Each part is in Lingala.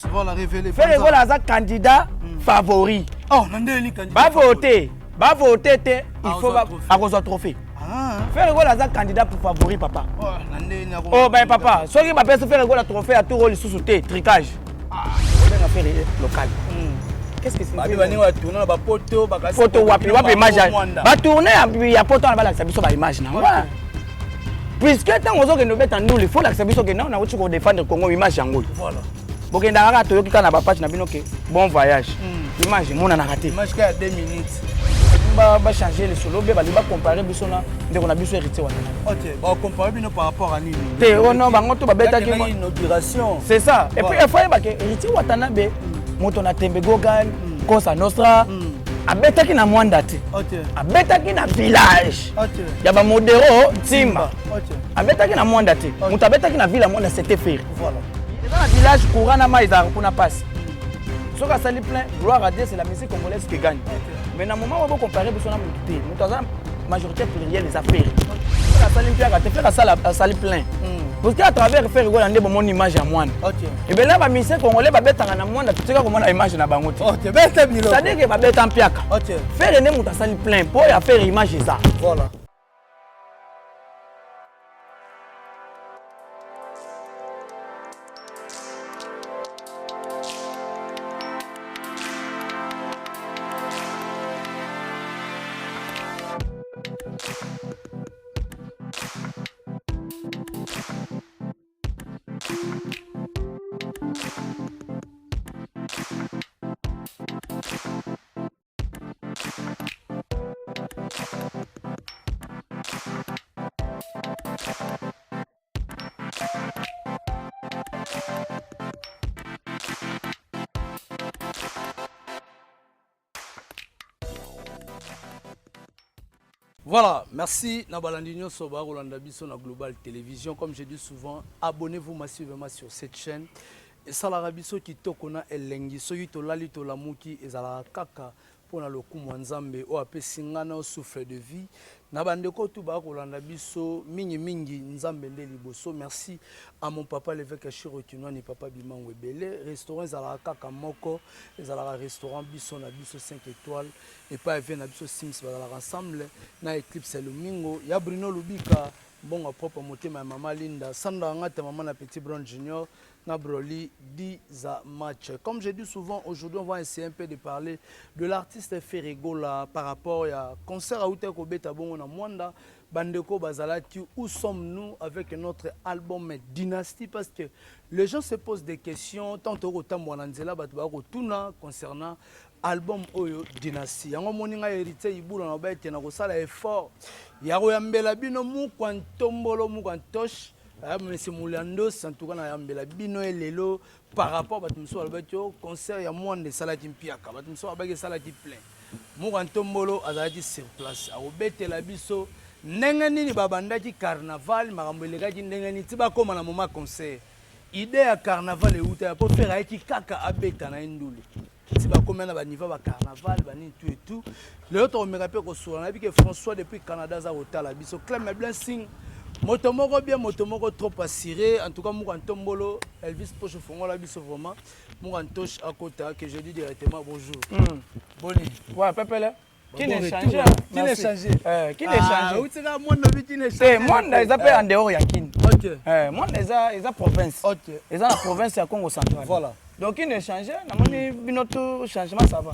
Voilà, révélé. Faire rigolo à candidat favori. Oh, Nandeli candidat. Va voter, il faut avoir un trophée. Faire rigolo à candidat pour favori, papa. Oh, ben papa, ceux qui m'appellent faire rigolo à trophée à tout rôle sous tricage. On va faire local. Qu'est-ce que c'est? Bah, on va tourner la photo, photo, wapi image. Va tourner, il y a photo, on va l'accepter sur l'image. Puisque tant qu'on a nous mettre en nous, il faut l'accepter sur que non, on a défendre le Congo image en gros. Voilà. Bon, quand on a raté, on a pas de bon voyage. Image, on a raté. Image qui a 2 minutes. On va changer le solo, on va comparer Bissona, on a besoin hérité. Ok, on va comparer par rapport à Nini. On va une inauguration. C'est ça. Et puis il faut que hérité Watanabe, Motona Tembe Gogan, Cosa Nostra, abetaki na Mwanda te. Abetaki na village. Ya ba modero Timba. Abetaki na Mwanda te. Mutu abetaki na ville Mwanda c'était faire. Voilà. Dans le village courant na maïza kuna passe. Ce qui a sali plein, gloire à Dieu, c'est la musique congolaise qui gagne. Mais dans le moment où on compare avec la majorité plurielle des affaires. Ça sali plein. Parce qu'à travers faire rigoler on a mon image à moi. Et bien là la musique congolaise va mettre en moi tu sais comment la image na bango. Ça dit que va mettre en piaka. Faire ne muta sali plein pour y faire image ça. Voilà. Voilà, merci Nabalandinho Soba Rolanda Bisso na Global Télévision. Comme je dis souvent, abonnez-vous massivement sur cette chaîne. Et ça la rabiso qui tokona elengi soyi to lali to lamuki ezala kaka pour na lokumu nzambe o ape singana o souffle de vie. Nabandeko tu ba Rolanda Bisso mingi nzambe nde liboso. Merci à mon papa l'évêque Chirotinoa ni papa Biman Webele. Restaurant ezala kaka moko, ezala restaurant Bisso na Bisso 5 étoiles. Et pas even na biso Sims bazala ensemble na Eclipse Lumingo ya Bruno Lubika bon à propre motema maman Linda Sandra ngata maman na Petit Brown Junior na Broly 10 match. Comme je dis souvent, aujourd'hui on va essayer un peu de parler de l'artiste Ferregola par rapport à concert à Outek Obeta bon na Mwanda Bandeko Bazalaki. Où sommes-nous avec notre album Dynastie? Parce que les gens se posent des questions tant au temps Mwananzela Batubako Tuna concernant album Oyo Dynastie. Yango moninga hérité ibula na baite na kosala effort. Yaro yambela bino mukwantombolo mukwantosh. Monsieur Moulando en tout cas na yambela bino elelo par rapport batumso albatio concert ya Mwanda salaki mpiaka. Batumso abaki salaki plein. Mukwantombolo azalaki sur place. Akobetela biso ndenge nini babandaki carnaval makambo elekaki ndenge nini tiba koma na moment concert. Idée ya carnaval euta pour faire aiki kaka abeta na nduli. Si ba combien na ba niveau ba carnaval ba ni tout et tout le autre on me rappelle que sur na bi que François depuis Canada za hôtel biso Clem Blessing motomoko bien motomoko trop assuré en tout cas Mukantombolo Elvis Poche Fongola biso vraiment Mukantosh à côté que je dis directement bonjour. Boni ouais pepele qui n'est changé qui n'est changé qui n'est changé oui c'est là monde bi qui n'est changé monde ils appellent en dehors ya kin OK monde ils a province OK ils ont la province à Congo central voilà. Donc il ne change, notre changement ça va.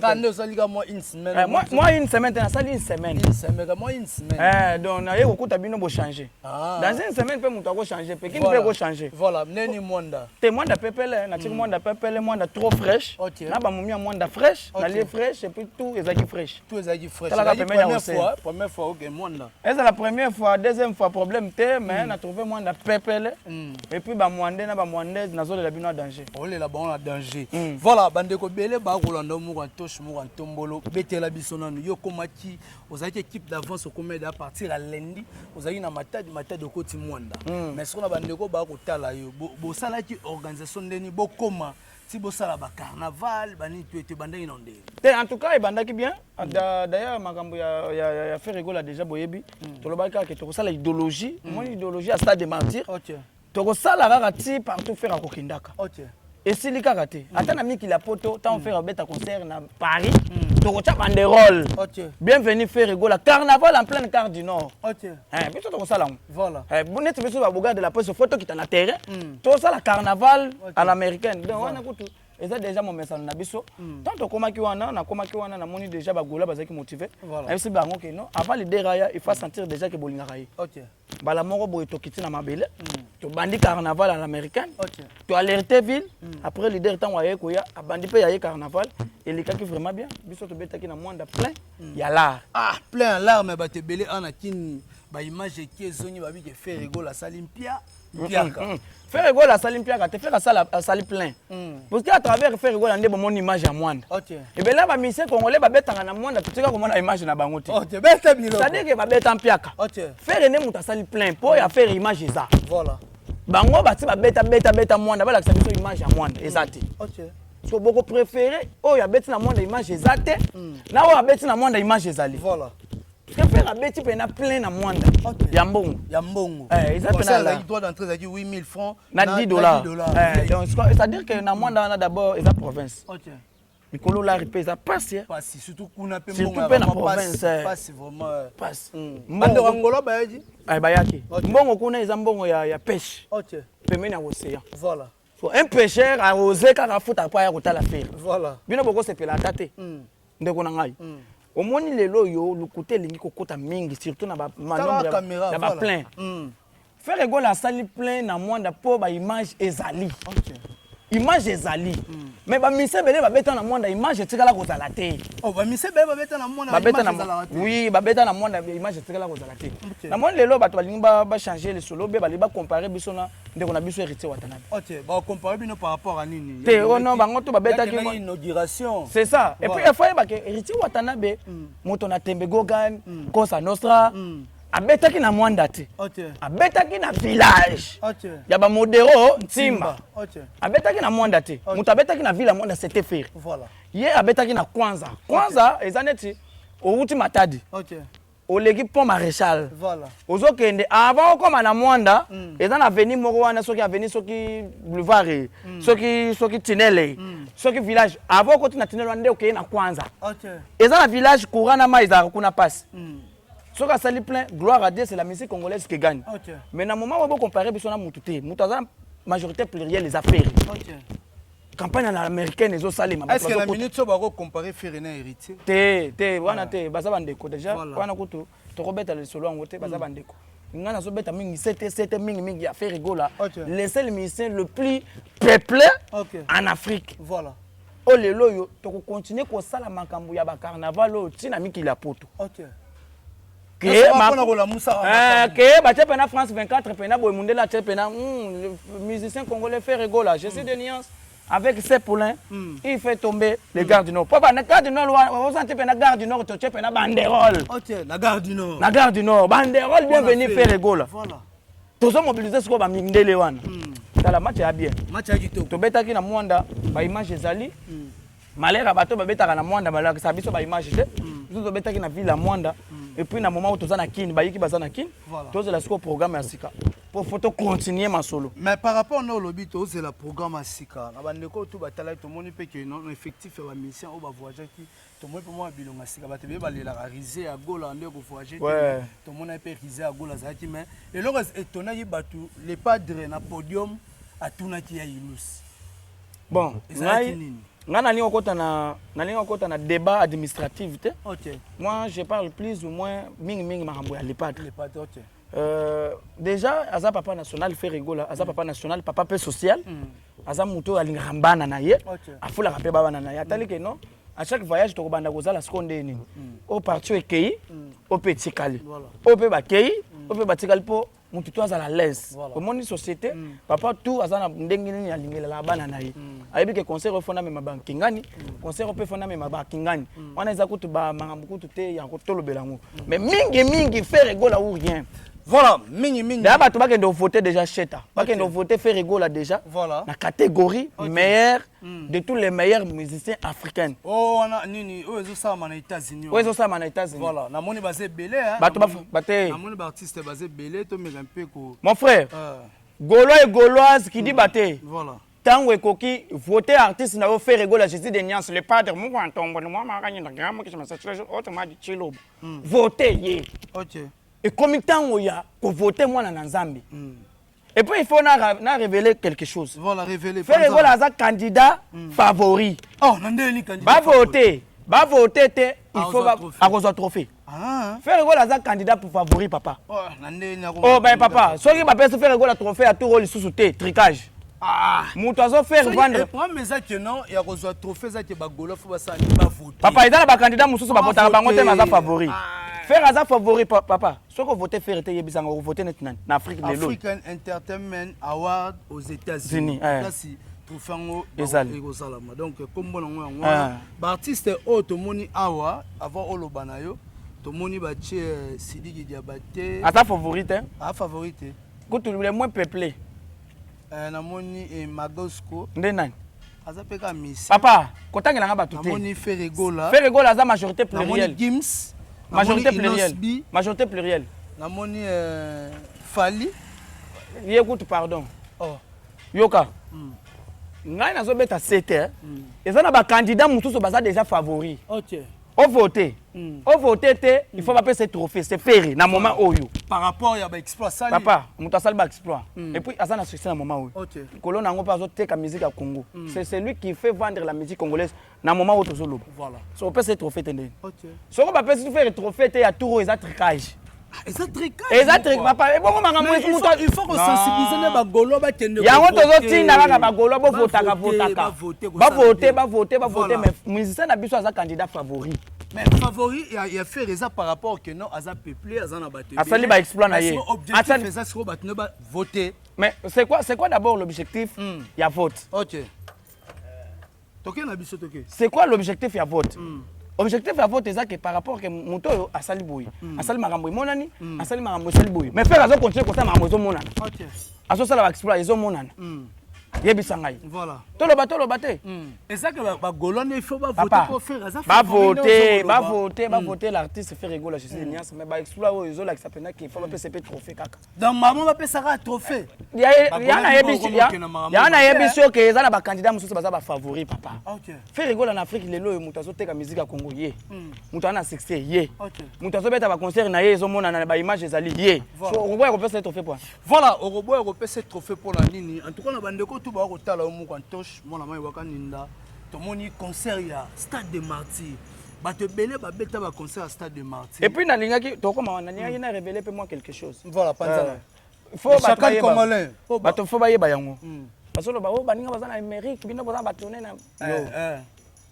Quand nous allons moi une semaine. Moi une semaine, ça une semaine. Une semaine, moi une semaine. Donc il y a beaucoup de bino changer. Dans une semaine peut monter changer, peut qui peut changer. Voilà, neni Mwanda. Te Mwanda pepele, na tiki Mwanda pepele, Mwanda trop fraîche. Na ba mumia Mwanda fraîche, na lié fraîche et puis tout ezaki fraîche. Tout ezaki fraîche. C'est la première fois OK Mwanda. C'est la première fois, deuxième fois problème te mais na trouvé Mwanda pepele. Et puis ba Mwanda na ba Mwanda na zone la bino danger. On est là-bas en danger. Voilà, bandeko belé ba Rolando Mukantosh Mukantombolo betela bisona yo komaki aux équipes d'avance au comède à partir à lundi aux aïe na matade de Koti Mwanda. Mais ce qu'on a bandeko ba kotala yo bo sala ki organisation ndeni bo koma si bo sala ba carnaval bani tu étais bandé inondé. En tout cas, il bandaki bien. D'ailleurs makambo ya fait rigoler déjà boyebi. To lobaka ke to sala idéologie, mon idéologie à stade de martyr. OK. Toko sala rara ti partout faire à kokindaka. OK. esili kaka te ata na mikili ya poto ntango faire abeta concert na Paris tokotya banderole bienvenue faire egola carnaval en pleine quart du nord biso tokosala ngo neti biso babogarde de la presse fo tokita na terrain tosala carnaval à l'américaine donc wana kutu eza déjà momesano na biso tant tokomaki wana nakomaki wana namoni déjà bagola bazalaki motivé ayebisi bango ke non avant leader aya il faut sentir déjà ke bolingaka ye mbala moko boye tokiti na mabele tobandi carnaval à l'américaine toalerte ville après leader ntango aye koya abandi mpe yaye carnaval elekaki vraiment bien biso tobetaki na mwanda plein ya l'art plein ya l'art me bato ebele ana kini baimage eki ezongi babike faire egola asali mpia faire egola asali mpiaka te faire asali plein parce que à travers faire egola nde bomoni image ya mwanda ebele bamisie congolais babetaka na mwanda totika komona image na bango te c'est-à-dire ke babeta mpiaka faire nde moto asali plein mpo ya faire image eza bango bati babeta mwanda balakisa biso image ya mwanda eza te so boko préféré oyo abeti na mwanda image eza te na oyo abeti na mwanda image ezali parce que faire abeti pena plein na mwanda ya mbongo eza pena la droit d'entrée ça dit 8000 francs na 10 dollars donc c'est-à-dire que na mwanda wana d'abord eza province mikolo la ripe eza passe surtout kuna pe mbongo na province passe vraiment passe mbongo ngolo bayaji bayaki mbongo kuna eza mbongo ya pêche pembeni ya océan voilà so un pêcheur a osé kaka futa pa ya kotala faire voilà bino boko sepela tate ndeko na ngai omoni lelo yo lukute lingi kokota mingi surtout na ba manombre ya ba plein faire egola asali plein na mwanda po ba image ezali image ezali mais ba mise bele babeta na mwanda image etikala kozala te ba mise bele babeta na mwanda image ezala te oui babeta na mwanda image etikala kozala te na mwanda lelo bato balingi ba changer le solo be bali ba comparer biso na ndeko na biso héritier watanabe ba comparer bino par rapport à nini te ono bango to babeta ki inauguration c'est ça et puis il faut ba ke héritier watanabe moto na tembe gogan Cosa Nostra abetaki na mwanda te abetaki na village ya ba modero ntimba abetaki na mwanda te mutu abetaki na ville mwanda c'était faire ye abetaki na kwanza eza neti outi matadi oleki pont maréchal ozokende avant okoma na mwanda eza na avenue moko wana soki avenue soki boulevard soki tunnel soki village avant okoti na tunnel wana nde okeye na kwanza eza na village courant na mai ezalaka kuna pasi soki asali plein gloire à Dieu c'est la musique congolaise qui gagne mais na moment où on compare biso na mutu te mutu aza majorité plurielle les affaires campagne à l'américaine ezo salima est-ce que la minute so bako comparer faire na héritier te wana te baza bandeko déjà wana kutu tokobeta le solo ngo te baza bandeko ngana so beta mingi c'était mingi ya faire rigola laisser le musicien le plus peuplé en Afrique voilà o lelo yo toko continuer ko sala makambo ya ba carnaval o tina mikili ya poto que batie pena France 24 pena boy mundela tie pena musicien congolais fait rigola je suis de nuance avec ses poulains il fait tomber les gardes du nord papa na garde du nord on sent pena garde du nord to tie pena banderole la garde du nord banderole bienvenue faire rigola voilà tozo mobiliser siko ba mindele wana tala match ya bien match ya kitoko to betaki na mwanda ba image ezali malera bato babetaka na mwanda balaka sabiso ba image te to betaki na ville ya mwanda et puis na moment où tozana kin bayiki bazana kin tozela siko programme ya sika pour photo continuer ma solo mais par rapport au lobby tozela programme ya sika na bandeko tout batala to moni pe que non effectif ya mission au ba voyager qui to moni pe moi bilonga sika bato be balela risé à gola ande ko voyager to moni pe risé à gola zaki mais et le reste étonnant yi batu les padres na podium atuna ki ya Yunus bon nga nalingi okota na débat administratif te moi je parle plus ou moins mingi makambo ya lepad déjà aza papa national fait rigola aza papa national papa pe social aza muto alingaka mbana na ye afulaka pe babana na ye atali ke non à chaque voyage tokobanda kozala seconde nini o parti ekei o pe tikali o pe bakei o pe batikali po mutu to azala l'aise omoni société papa tout azana ndenge nini alingela bana na ye ayebi ke conseil ofona me mabanki ngani conseil ope fona me mabanki ngani wana eza kutu ba makambo kutu te ya kotolobela ngo mais mingi faire rigola ou rien voilà mingi d'ailleurs bato bakende voter déjà cheta bakende voter faire rigola déjà la catégorie meilleur de tous les meilleurs musiciens africains wana nini ozo sama na États-Unis voilà na moni basé belé bato baté na moni ba artiste basé belé to mega un peu ko mon frère Gaulois et Gauloise qui dit baté voilà tango ekoki voter artiste na yo faire rigola Jésus de Niance le padre mu kwa ntombo moi makanye ndagamo kisha message autrement dit chilo voter ye OK et comme tango ya ko voter mwana na Nzambe et puis il faut na révéler quelque chose voilà révéler faire rigola za candidat favori oh nandeli candidat ba voter te il faut akozwa trophée faire rigola za candidat pour favori papa oh nandeli oh ben papa soki ba pesa faire rigola trophée à tout rôle sous te tricage mutu azofaire vendre problème ezaki non ya kozwa trophée ezaki bagolo fo basani bavote papa eza na bakandidat mosusu babotaka bango te aza favori faire aza favori papa soki ovote faire te yebisanga ovote neti nani na Afrique lelo African Entertainment Award aux États-Unis kasi trofango ekozalama donc kombo nango yango baartiste oyo tomoni awa avant oloba na yo tomoni batie Sidiki Diabaté aza favori te favori te kutu le moins peuplé namoni Magosco nde nani aza peka misi papa kotangela nga bato te namoni Ferregola aza majorité plurielle namoni Gims majorité plurielle namoni Fali ye kutu pardon yoka ngai nazobeta sete eza na bakandidat mosusu baza déjà favori voter te il faut pas se trophée c'est ferré na moment oyo par rapport ya ba exploit sali papa mutu asali ba exploit et puis azana succès na moment oyo kolona ngo pa azoteka musique ya Congo c'est celui qui fait vendre la musique congolaise na moment oyo tozoloba voilà so peut se trophée te ndeni soko ba peut se faire trophée te ya tour eza tricage papa et bongo makambo il faut que sensibiliser ba golo ba kende yango tozotinda kaka ba golo bo votaka ba voter mais musicien na biso aza candidat favori mais favori il y a fait raison par rapport que non aza peuplé aza na bateau asali ba exploit na ye asali ça sur bateau ba voter mais c'est quoi d'abord l'objectif ya vote toke na biso toke c'est quoi l'objectif ya vote objectif ya vote eza que par rapport que moto oyo asali boye asali makambo monani asali makambo asali boye mais faire azo continuer ko sa makambo zo monana azo sala ba exploit ezo monana yebisa ngai voilà toloba te eza que ba golone il faut ba voter pour faire aza ba voter l'artiste fait rigoler Jésus de Niance mais ba exploit oyo zo la qui s'appelle qu'il faut pas PCP trophée kaka donc maman va pesa ka trophée yana yebisio que eza na ba candidat mosusu baza ba favori papa fait rigoler en Afrique lelo oyo mutu azoteka musique ya Congo ye mutu ana succès ye mutu azobeta ba concert na ye zo mona na ba image ezali ye so oboya ko pesa trophée point voilà oboya ko pesa trophée pour la nini en tout cas na bandeko tout ba ko tala o muko antoche mona mai wakaninda tomoni concert ya Stade des Martyrs bato belé ba beta ba concert à Stade des Martyrs et puis na lingaki tokoma na lingaki na révéler peu moi quelque chose voilà panzana faut chacun congolais bato faut ba yeba yango parce que ba o baninga bazana Amérique bino bazana batourner na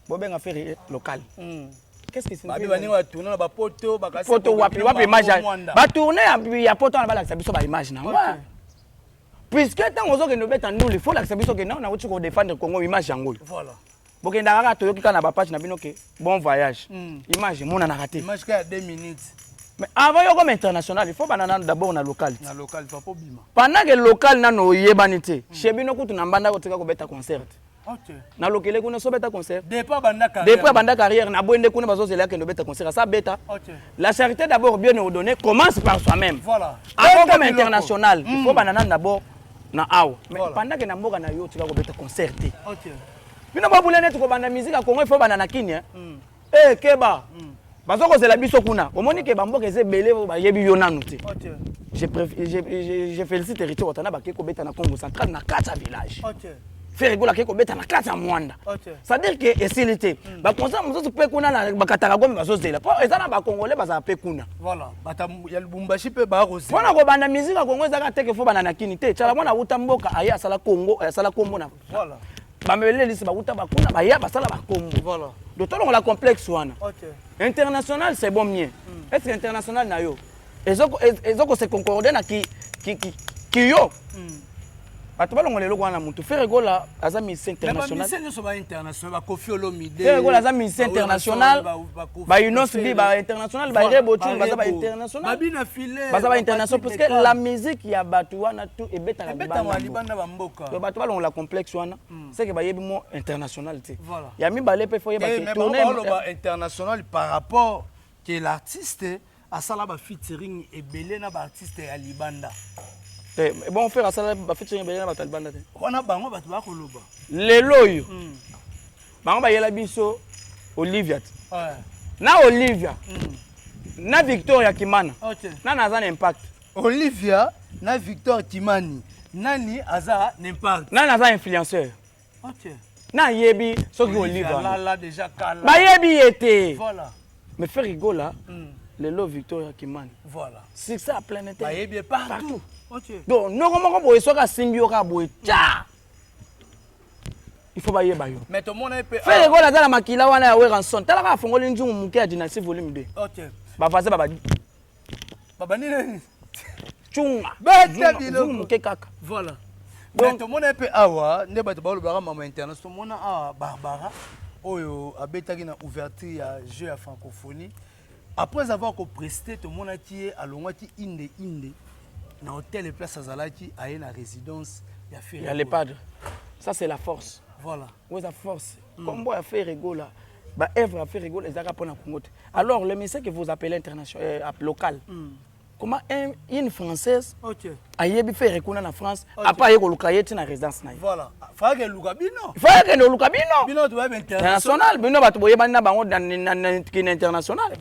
bo benga faire local qu'est-ce qui signifie baninga batourner na ba poto bakasi poto wapi image ba tourner ya poto na ba la biso ba image na puisque tant aux autres nous bêta nous il faut l'accepter que non na uti ko défendre Congo image yango voilà bokenda kaka toyoki kana ba page na bino ke bon voyage image mona na raté image ka 2 minutes mais avant yo comme international il faut banana d'abord na local il faut pas bima pendant que local na no yebani te chez bino kutu na mbanda ko tika ko beta concert na lokele kuna so beta concert depuis banda carrière na boende kuna bazo zela ke no beta concert ça beta la charité d'abord bien ordonnée commence par soi-même voilà avant comme international il faut banana d'abord na awa mais pendant que na mboka na yo tika ko beta concert bino ba bulene to ko banda musique ya Congo il faut bana na kinya keba bazoko zela biso kuna omoni ke bamboka ezebele ba yebi yo nanu te je félicite Héritier Watana ba ke ko beta na Congo central na 4 village faire rigola ke ko beta na 4 mwanda ça veut dire que esilité ba concert mozo pe kuna na bakataka gombe bazo zela po ezana ba congolais baza pe kuna voilà bata ya Lubumbashi pe ba rosi pona ko banda musique ya Congo ezaka te ke fo bana na kini te chala mwana uta mboka aya sala Congo sala kombo na voilà bamele lisi ba uta ba kuna ba ya basala ba kombo voilà d'autant la complexe wana international c'est bon mieux est-ce international na yo ezoko se concorder na ki yo bato balongo lelo kwana mutu faire rigola aza Miss International mais so ba international ba Koffi Olomide faire rigola aza Miss International ba Unosbi ba international ba Rebotu baza ba international ba bina filé baza ba international parce que la musique ya bato wana tout ebeta na libanda ba mboka to bato balongo la complexe wana c'est que ba yebi mo international te ya mi balé pe foye ba tourner international par rapport que l'artiste a sala ba featuring ebele na ba artiste ya libanda Bon faire ça ba featuring ba yela batal banda te. Wana bango batu ba koloba. Lelo yo. Bango ba yela biso Olivia. Na Olivia. Na Victoria Kimana. OK. Na naza impact. Olivia na Victor Kimani. Nani aza n'impact. Na naza influenceur. OK. Na yebi soki Olivia. Là déjà kala. Ba yebi été. Voilà. Me fait rigola. Lelo Victoria Kimani. Voilà. C'est ça planète. Ba yebi partout. OK. Donc non comment boye soka simbio ka boye. Tcha. Il faut bailler bayo. Mais tout le monde peut faire les gars là la makila wana ya Weranson. Tala ka fongoli nzungu muke ya Dynasty volume 2. OK. Ba faze baba. Baba nini? Chunga. Beta biloko muke kaka. Voilà. Donc tout le monde peut awa ne bato ba lobaka mama internet. Tout le monde a Barbara oyo abetaki na ouverture ya jeu à francophonie. Après avoir presté tout le monde qui est à longwaki inde na hôtel et place azalaki a une résidence ya fait. Il y a les padres. Ça c'est la force. Voilà. Où est la force? Comme on a fait rigolo là. Bah œuvre a fait rigolo les arabes pour Congo. Alors le message que vous appelez international local. Comment une française OK. A yebi fait reconnaître en France après yeko lukayeti na résidence na. Voilà. Fage lukabino. Fage no lukabino. Bino doit être international. Bino batu boye bana bango dans international.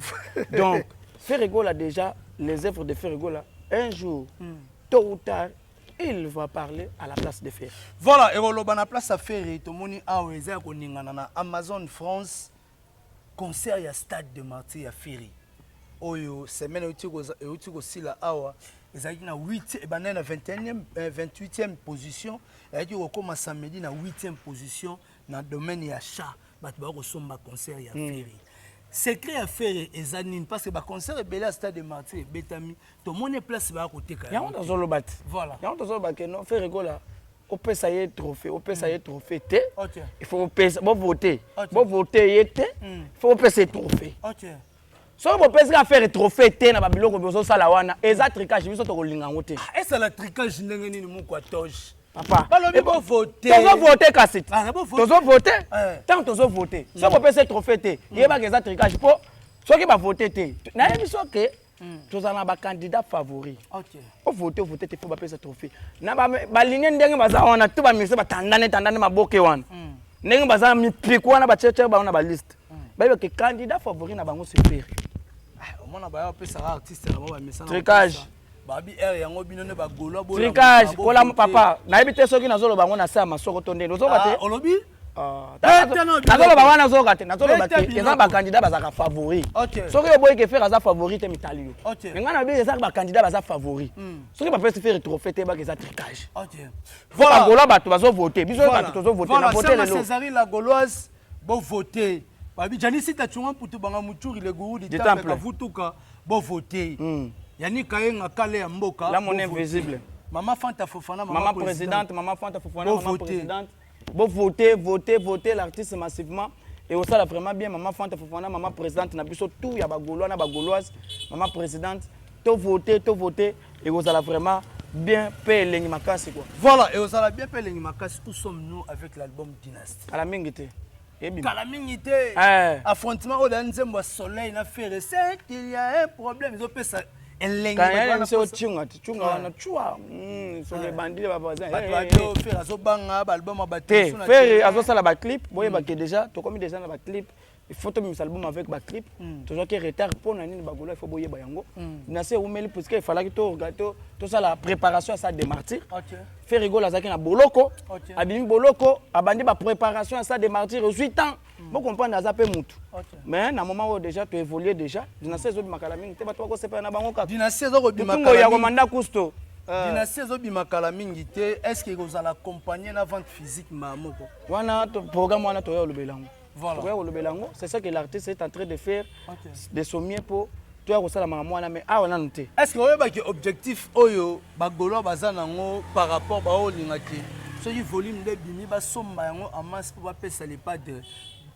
Donc Ferrigo là déjà les œuvres de Ferrigo là un jour tôt ou tard il va parler à la place de Ferry. Voilà, et on a place à Ferry, tout le monde a ouvert na Amazon France concert ya stade de Martyr à Ferry. Oyo semaine uti ko sila awa ezaki na 8 et banana 28e position et qui commence samedi na 8e position dans domaine ya chat bat ba ko somba concert ya Ferry. Secret à faire ezanine parce que ba concert belé à stade de Martyr betami to monnaie place ba côté ka. Ya on dans le bat. Voilà. Ya on dans le bat que non fait rigola. On peut ça y est trophée, on peut ça y est trophée té. OK. Il faut voter. Bon voter y té. Il faut passer trophée. OK. So on peut ça faire trophée té na ba biloko bozo sala wana. Eza tricage biso to ko linga ngote. Et ça la tricage ndenge nini mu kwa toge. Papa. Balobi bo voter. Tozo voter cassette. Tozo voter. Tant tozo voter. So on peut passer trophée té. Yeba que ça tricage po. So qui va voter té. Na biso que tous en a candidat favori. OK. Pour voter il faut passer trophée. Na ba ligne ndenge baza wana tout ba mise ba tandane maboke wana. Ndenge baza mi piko wana ba cheche ba wana ba liste. Ba que candidat favori na bango c'est Ferry. Au moins ba pesa artiste na ba message. Tricage. Babi air yango bino ne ba golo bo. Tricage kola papa. Na ebite soki nazolo bango na sa masoko tonde. Ozoka te. Olobi? Nazolo ba wana zoka te. Nazolo ba te. Eza ba candidat bazaka favori. Soki oboyi ke faire aza favori te mitali yo. Nga na bi eza ba candidat baza favori. Soki ba pesa faire trophée te ba ke eza tricage. Voilà golo bato bazo voter. Biso bato tozo voter na voter lelo. Césarine la gauloise bo voter. Babi jani sita chunga putu banga muturi le gourou di temple ka vutuka bo voter. Yani kayenga kale ya mboka. La monnaie invisible. Maman Fanta Fofana, maman présidente, maman Fanta Fofana, maman présidente. Bon voter l'artiste massivement et aussi là vraiment bien maman Fanta Fofana, maman présidente na biso tout ya ba gaulois na ba gauloise, maman présidente, tout voter et aussi là vraiment bien payer lengi makasi quoi. Voilà, et aussi là bien payer lengi makasi. Où sommes-nous avec l'album Dynasty? À la mingité. Calamité. Affrontement au Nzembo soleil na faire c'est qu'il y a un problème, ils ont fait ça. Quand il y a un tchunga na chua sur les bandits ba voisins faire azobanga ba album abaté faire azosala ba clip boye ba déjà to comme déjà na ba clip il faut to mis album avec ba clip toujours que retard pour na nini ba golo il faut boye ba yango na se umeli parce qu'il fallait que to regarder tout ça la préparation à ça de martyr faire rigoler azaki na boloko abimi boloko abandi ba préparation à ça de martyr 8 ans bon comprendre azape mutu mais na moment où déjà tu évoluer déjà Dynasty zo bimakala mingi te bato ko sepa na bango ka Dynasty zo bimakala mingi ya komanda kusto Dynasty zo bimakala mingi te est-ce que vous allez accompagner la vente physique mamoko wana to programme wana to ya lobelango voilà to ya lobelango c'est ça que l'artiste est en train de faire de sommier pour tu as resala mama wana mais ah wana nte est-ce que oyeba que objectif oyo bagolo bazana ngo par rapport ba olinga te so yi volume de bimi ba somba yango en masse pour pas pesa les pas de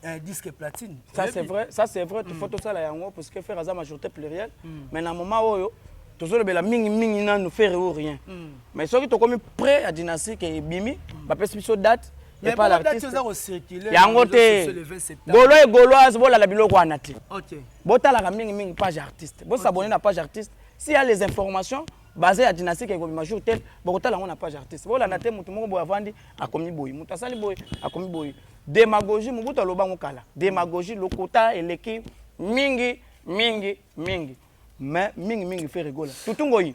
un disque platine. Ça c'est vrai, tu faut tout ça là yango parce que faire à majorité plurielle. Mais dans moment oyo, toujours le bela mingi na nous faire rien. Mais ceux qui sont comme prêt à Dynasty que bimi, ba pesa biso date et pas l'artiste. Yango te. Golo et gauloise bola la biloko anati. OK. Bota la mingi page artiste. Bon s'abonner na page artiste. S'il y a les informations, basé ya dynastique ko ma jour tel bokota lango na page artiste bola na te mutu moko boya vandi akomi boyi mutu asali boyi akomi boyi démagogie mubuta lobango kala démagogie lokota eleki mingi mais mingi fait rigoler tutungoyi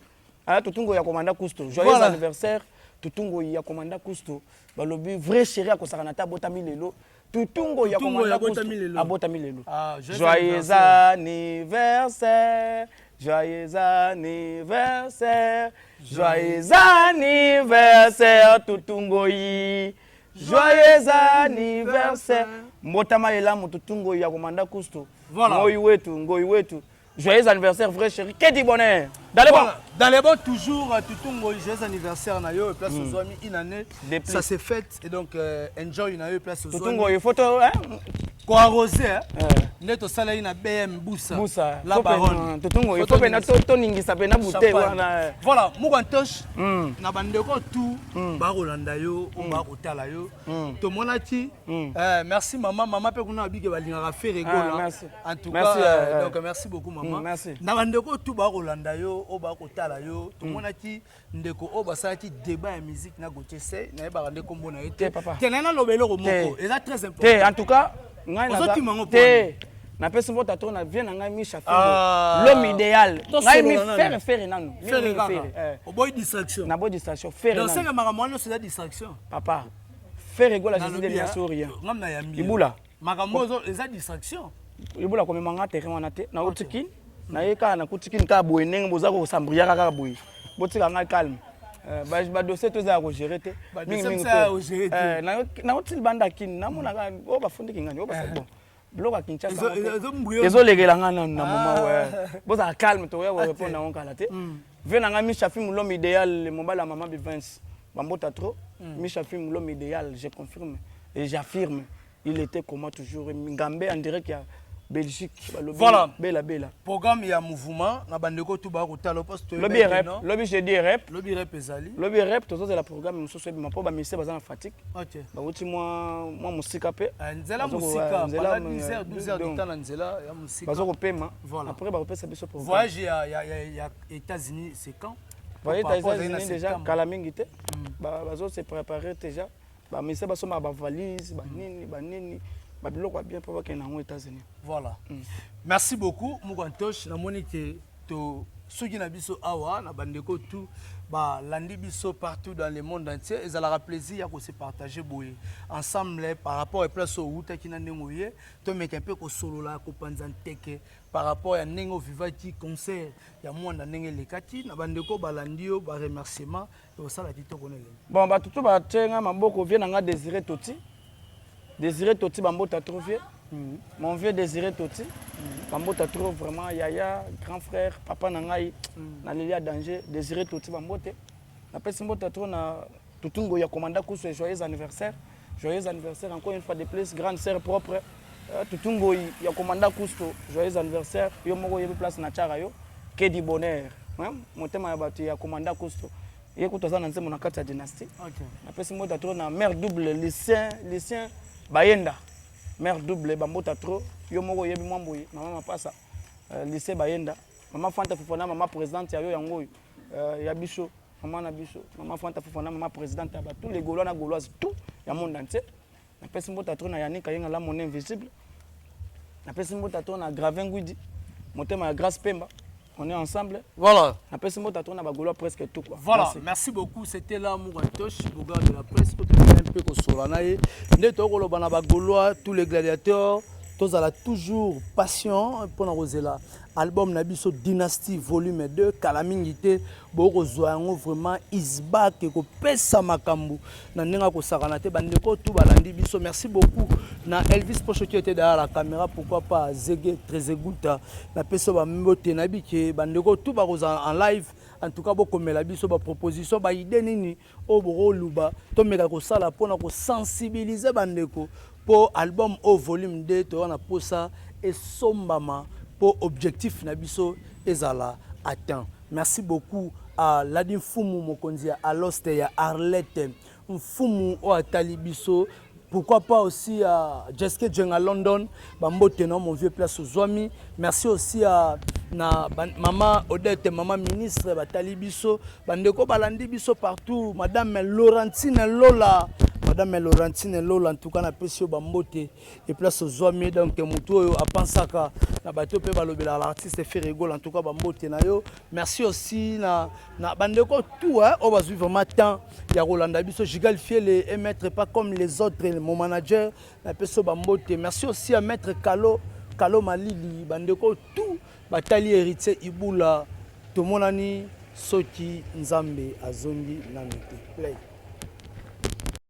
tutungoyi ya komanda Cousteau joyeux anniversaire tutungoyi ya komanda Cousteau balobi vrai chéri akosaka na ta botami lelo tutungoyi ya komanda Cousteau abotami lelo joyeux anniversaire joyeux anniversaire joyeux anniversaire tutungoyi joyeux anniversaire mbotama elamu tutungoyi ya komanda Cousteau ngoyi wetu joyeux anniversaire vrai chéri que du bonheur dans les bons toujours tutungoyi joyeux anniversaire na yo place ozwami une année ça s'est fait et donc enjoy na yo place ozwami tutungoyi photo ko arroser nde tosala na BM Busa la baronne tutungoyi faut pena toningisa pena bouteille wana voilà mukantosh na bandeko tout bakolanda yo o bakotala yo tomonaki merci maman pe kuna bige balingaka faire rigola en tout cas donc merci beaucoup maman na bandeko tout bakolanda yo o bakotala yo tomonaki ndeko o basalaki débat ya musique na gotese na yeba ndeko mbona ete tenana lobelo ko moko c'est très important en tout cas ngai na te na pesi mbota to na vient na ngai Misha l'homme idéal ngai mi faire nanu o boy distraction na boy distraction faire nanu donc c'est makamano c'est la distraction papa faire rigola je dis bien sûr rien ngamna ya mi ibula makamano c'est distraction ibula comme manga terrain wana te na otikini na yeka na kutikini ka boye ndenge boza ko sambria kaka boye botika ngai calme ba dossier to za ko gérer te mingi na otil banda kini na mona ka o ba fundi kingani o ba c'est bon bloka Kinshasa ezolegela ngana na mama boza calme to ya répondre na onkala te vena nga Misha film l'homme idéal mobala maman Bivens bambota trop Misha film l'homme idéal je confirme et j'affirme il était comment toujours Ngambe en direct ya Belgique voilà bela programme ya mouvement na bandeko tout ba kotala poste lobby rap lobby je dis rap lobby rap ezali lobby rap to la programme musoso bi mapo ba mise baza na fatigue OK ba uti moi musika pe nzela musika pendant 12 heures de temps na nzela ya musika bazo ko pema voilà après ba repesa biso programme voyage ya États-Unis c'est quand voyage États-Unis déjà kala mingi te bazo se préparer déjà ba mise baso ma ba valise ba nini bien pour aux États-Unis. Voilà. Merci beaucoup Mukantosh na monique to soki na biso awa na bandeko tout ba landi biso partout dans le monde entier et ça leur plaisir ya ko se partager boye ensemble par rapport à place au uta ki na ndengoye to meka pe ko solola ko panza nteke par rapport à nengo vivaki concert ya mwanda ndenge lekati na bandeko balandi yo ba remerciement et ça la kitoko na bon ba tutu ba tenga maboko vient nga Désiré Toti Bambota trop vieux. Mon vieux Désiré Toti. Bambota trop vraiment Yaya, grand frère, papa Nangaï, na Lilia danger, Désiré Toti Bambote. La personne Bambota trop na Tutungo ya commanda Kousso joyeux anniversaire. Joyeux anniversaire encore une fois de plus grande sœur propre. Tutungo ya commanda Kousso joyeux anniversaire. Yo moko yebe place na chara yo. Que du bonheur. Motema ya batu ya commanda Kousso. Yekuto za na nzemo na kati ya dynastie. OK. La personne Bambota trop na mère double lycéen Bayenda, mère double, Bambota trop, yo moko yebi mwamboyi, maman mapasa, lycée Bayenda, maman Fanta Fofana, maman présidente ya yo yangoy, ya biso, maman na biso, maman Fanta Fofana, maman présidente ya tous les Gaulois na Gauloises, tout, ya monde entier. Na pesi mbota trop na Yannick Ayenga la monnaie invisible. Na pesi mbota trop na Gravin Guidi, motema ya Grâce Pemba. On est ensemble. Voilà. Après ce mot, tu as Gaulois presque tout. Quoi. Voilà. Merci beaucoup. C'était là Mukantosh, le gars de la presse. Un peu comme Solanaï. Gaulois, tous les gladiateurs, tous à la toujours passion pour nous là. Album Nabiso Dynasty volume 2 Kalamingité boko zoango vraiment isback ko pesa makambu na nenga ko sakanate bandeko tout balandi biso merci beaucoup na Elvis Pocho qui était derrière la caméra pourquoi pas Zege Trezeguta na peso ba mbote na bike bandeko tout ba en live en tout cas boko mela biso ba proposition ba idée nini o boko luba to meka ko sala pona ko sensibiliser bandeko pour album au volume 2 to na posa et sombama pour objectif nabiso ezala atteint. Merci beaucoup à Ladin Fumu Mokonzi à Loste ya Arlette Fumu o Talibiso. Pourquoi pas aussi à Jeske Djenga London, Bambo Tenon, mon vieux place Zouami. Merci aussi à na maman Odette, maman ministre batali biso bandeko balandi biso partout, madame Laurentine Lola, madame Laurentine Lola, en tout cas na pesio bambote et place aux hommes donc muto a pensaka na bato pe balobela l'artiste fait rigole, en tout cas bambote na yo. Merci aussi na bandeko tout hein, on va suivre vraiment ya Rolanda biso Gigal Fiel et maître pas comme les autres, mon manager na pesio bambote. Merci aussi à maître Kalo Malili bandeko tout batali héritier Ibula tomonani soki nzambe azongi na mite play.